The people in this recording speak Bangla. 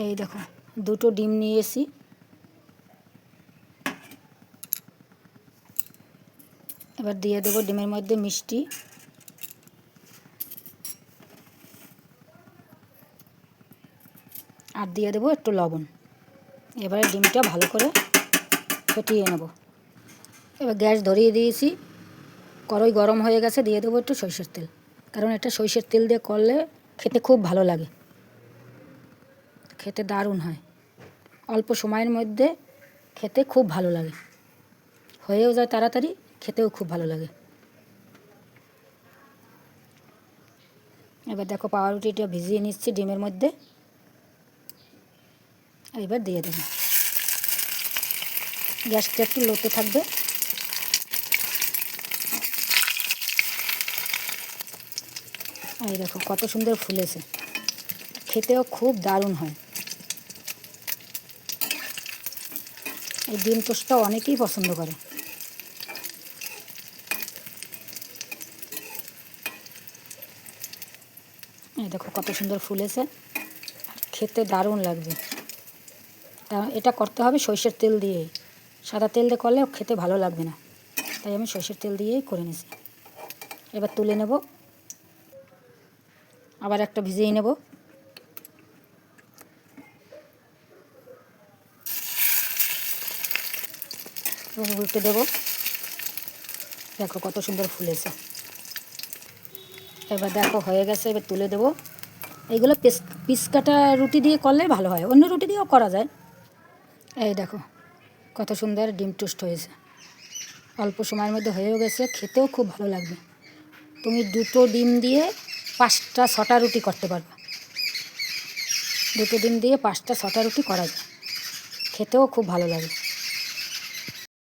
এই দেখো দুটো ডিম নিয়েছি, এবার দিয়ে দেবো ডিমের মধ্যে মিষ্টি, আর দিয়ে দেবো একটু লবণ। এবারে ডিমটা ভালো করে ফেটিয়ে নেব। এবার গ্যাস ধরিয়ে দিয়েছি, কড়াই গরম হয়ে গেছে, দিয়ে দেবো একটু সরষের তেল, কারণ এটা সরষের তেল দিয়ে করলে খেতে খুব ভালো লাগে, খেতে দারুণ হয়, অল্প সময়ের মধ্যে খেতে খুব ভালো লাগে, হয়েও যায় তাড়াতাড়ি, খেতেও খুব ভালো লাগে। এবার দেখো পাউরুটিটা ভিজিয়ে নিচ্ছি ডিমের মধ্যে, এবার দিয়ে দেবো। গ্যাসটা একটু লোতে থাকবে। এই দেখো কত সুন্দর ফুলেছে, খেতেও খুব দারুণ হয়। এই ডিম টোস্টটা অনেকেই পছন্দ করে। এই দেখো কত সুন্দর ফুলেছে, খেতে দারুণ লাগবে। এটা করতে হবে সরষের তেল দিয়েই, সাদা তেল দিয়ে করলে খেতে ভালো লাগবে না, তাই আমি সরষের তেল দিয়েই করে নিয়েছি। এবার তুলে নেব, আবার একটা ভিজিয়ে নেব। উল্টে দেব, দেখো কত সুন্দর ফুলেছে। এবার দেখো হয়ে গেছে, এবার তুলে দেব। এইগুলো পিস কাটা রুটি দিয়ে করলে ভালো হয়, অন্য রুটি দিয়েও করা যায়। এই দেখো কত সুন্দর ডিম টোস্ট হয়েছে, অল্প সময়ের মধ্যে হয়েও গেছে, খেতেও খুব ভালো লাগবে। তুমি দুটো ডিম দিয়ে 5টা 6টা রুটি করতে পারবে, দুটো ডিম দিয়ে 5টা 6টা রুটি করা যায়, খেতেও খুব ভালো লাগে।